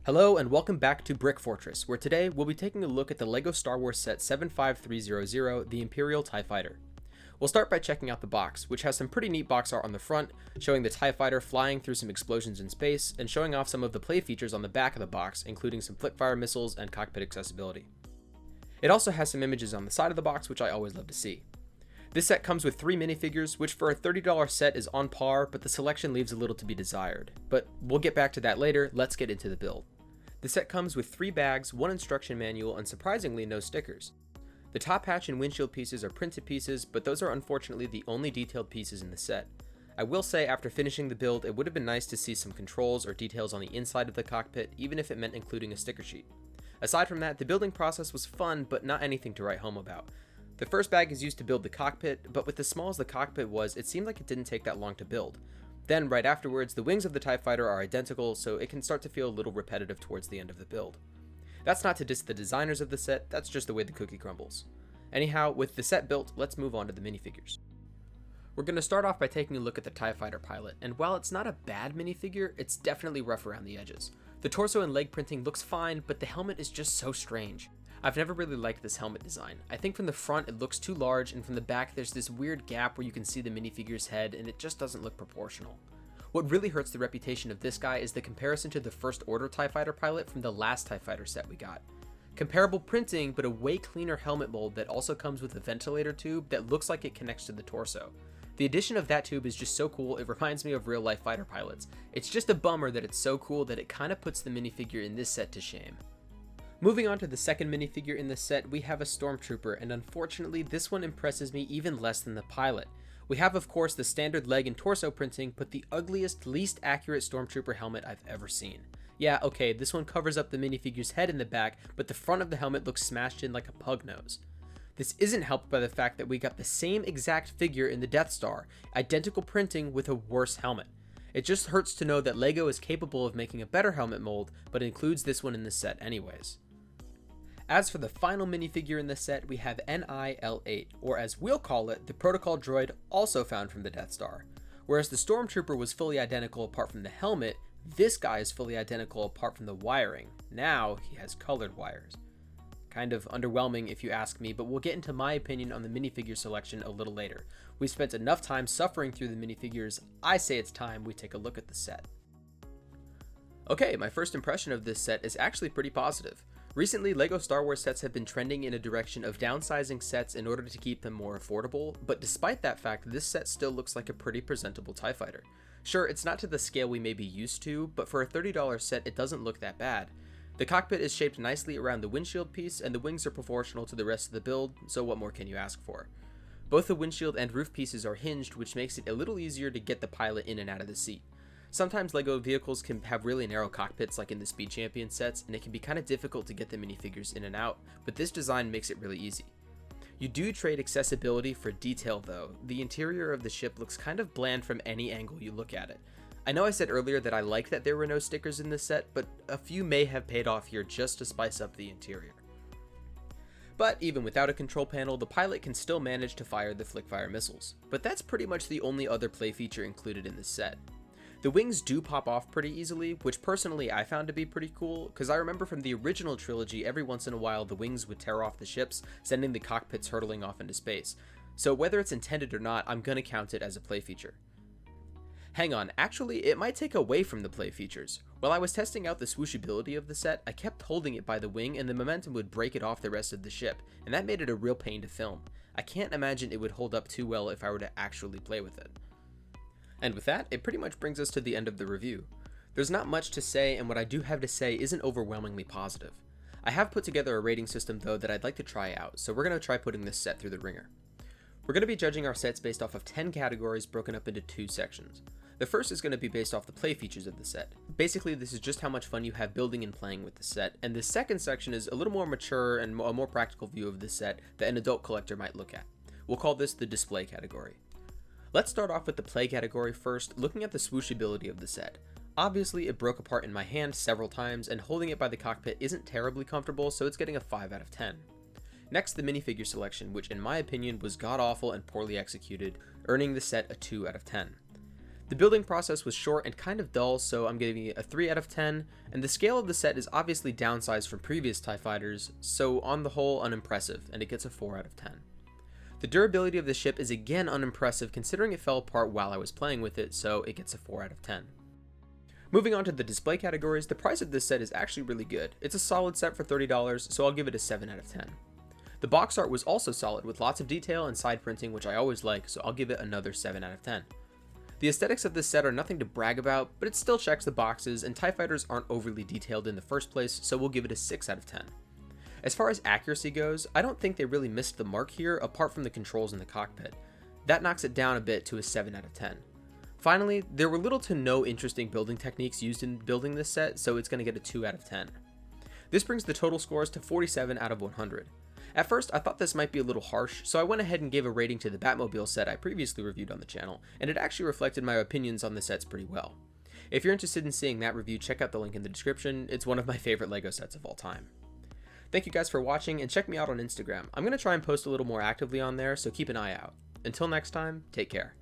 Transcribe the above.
Hello and welcome back to Brick Fortress, where today we'll be taking a look at the LEGO Star Wars set 75300, the Imperial TIE Fighter. We'll start by checking out the box, which has some pretty neat box art on the front, showing the TIE Fighter flying through some explosions in space, and showing off some of the play features on the back of the box, including some flip-fire missiles and cockpit accessibility. It also has some images on the side of the box, which I always love to see. This set comes with 3 minifigures, which for a $30 set is on par, but the selection leaves a little to be desired. But we'll get back to that later. Let's get into the build. The set comes with 3 bags, 1 instruction manual, and surprisingly no stickers. The top hatch and windshield pieces are printed pieces, but those are unfortunately the only detailed pieces in the set. I will say after finishing the build, it would have been nice to see some controls or details on the inside of the cockpit, even if it meant including a sticker sheet. Aside from that, the building process was fun, but not anything to write home about. The first bag is used to build the cockpit, but with as small as the cockpit was, it seemed like it didn't take that long to build. Then, right afterwards, the wings of the TIE Fighter are identical, so it can start to feel a little repetitive towards the end of the build. That's not to diss the designers of the set, that's just the way the cookie crumbles. Anyhow, with the set built, let's move on to the minifigures. We're going to start off by taking a look at the TIE Fighter pilot, and while it's not a bad minifigure, it's definitely rough around the edges. The torso and leg printing looks fine, but the helmet is just so strange. I've never really liked this helmet design. I think from the front it looks too large, and from the back there's this weird gap where you can see the minifigure's head and it just doesn't look proportional. What really hurts the reputation of this guy is the comparison to the First Order TIE Fighter pilot from the last TIE Fighter set we got. Comparable printing, but a way cleaner helmet mold that also comes with a ventilator tube that looks like it connects to the torso. The addition of that tube is just so cool, it reminds me of real life fighter pilots. It's just a bummer that it's so cool that it kinda puts the minifigure in this set to shame. Moving on to the second minifigure in the set, we have a Stormtrooper, and unfortunately this one impresses me even less than the pilot. We have of course the standard leg and torso printing, but the ugliest, least accurate Stormtrooper helmet I've ever seen. Yeah, okay, this one covers up the minifigure's head in the back, but the front of the helmet looks smashed in like a pug nose. This isn't helped by the fact that we got the same exact figure in the Death Star, identical printing with a worse helmet. It just hurts to know that LEGO is capable of making a better helmet mold, but includes this one in the set anyways. As for the final minifigure in the set, we have NIL-8, or as we'll call it, the Protocol Droid, also found from the Death Star. Whereas the Stormtrooper was fully identical apart from the helmet, this guy is fully identical apart from the wiring. Now he has colored wires. Kind of underwhelming if you ask me, but we'll get into my opinion on the minifigure selection a little later. We spent enough time suffering through the minifigures, I say it's time we take a look at the set. Okay, my first impression of this set is actually pretty positive. Recently, LEGO Star Wars sets have been trending in a direction of downsizing sets in order to keep them more affordable, but despite that fact, this set still looks like a pretty presentable TIE Fighter. Sure, it's not to the scale we may be used to, but for a $30 set, it doesn't look that bad. The cockpit is shaped nicely around the windshield piece, and the wings are proportional to the rest of the build, so what more can you ask for? Both the windshield and roof pieces are hinged, which makes it a little easier to get the pilot in and out of the seat. Sometimes LEGO vehicles can have really narrow cockpits like in the Speed Champion sets, and it can be kind of difficult to get the minifigures in and out, but this design makes it really easy. You do trade accessibility for detail though. The interior of the ship looks kind of bland from any angle you look at it. I know I said earlier that I liked that there were no stickers in this set, but a few may have paid off here just to spice up the interior. But even without a control panel, the pilot can still manage to fire the flick-fire missiles. But that's pretty much the only other play feature included in this set. The wings do pop off pretty easily, which personally I found to be pretty cool, because I remember from the original trilogy every once in a while the wings would tear off the ships, sending the cockpits hurtling off into space. So whether it's intended or not, I'm gonna count it as a play feature. Hang on, actually it might take away from the play features. While I was testing out the swooshability of the set, I kept holding it by the wing and the momentum would break it off the rest of the ship, and that made it a real pain to film. I can't imagine it would hold up too well if I were to actually play with it. And with that, it pretty much brings us to the end of the review. There's not much to say, and what I do have to say isn't overwhelmingly positive. I have put together a rating system though that I'd like to try out, so we're going to try putting this set through the ringer. We're going to be judging our sets based off of 10 categories broken up into 2 sections. The first is going to be based off the play features of the set. Basically, this is just how much fun you have building and playing with the set, and the second section is a little more mature and a more practical view of the set that an adult collector might look at. We'll call this the display category. Let's start off with the play category first, looking at the swooshability of the set. Obviously, it broke apart in my hand several times, and holding it by the cockpit isn't terribly comfortable, so it's getting a 5 out of 10. Next, the minifigure selection, which in my opinion was god-awful and poorly executed, earning the set a 2 out of 10. The building process was short and kind of dull, so I'm giving it a 3 out of 10, and the scale of the set is obviously downsized from previous TIE fighters, so on the whole unimpressive, and it gets a 4 out of 10. The durability of the ship is again unimpressive considering it fell apart while I was playing with it, so it gets a 4 out of 10. Moving on to the display categories, the price of this set is actually really good. It's a solid set for $30, so I'll give it a 7 out of 10. The box art was also solid with lots of detail and side printing, which I always like, so I'll give it another 7 out of 10. The aesthetics of this set are nothing to brag about, but it still checks the boxes, and TIE fighters aren't overly detailed in the first place, so we'll give it a 6 out of 10. As far as accuracy goes, I don't think they really missed the mark here apart from the controls in the cockpit. That knocks it down a bit to a 7 out of 10. Finally, there were little to no interesting building techniques used in building this set, so it's going to get a 2 out of 10. This brings the total scores to 47 out of 100. At first, I thought this might be a little harsh, so I went ahead and gave a rating to the Batmobile set I previously reviewed on the channel, and it actually reflected my opinions on the sets pretty well. If you're interested in seeing that review, check out the link in the description. It's one of my favorite LEGO sets of all time. Thank you guys for watching, and check me out on Instagram. I'm going to try and post a little more actively on there, so keep an eye out. Until next time, take care.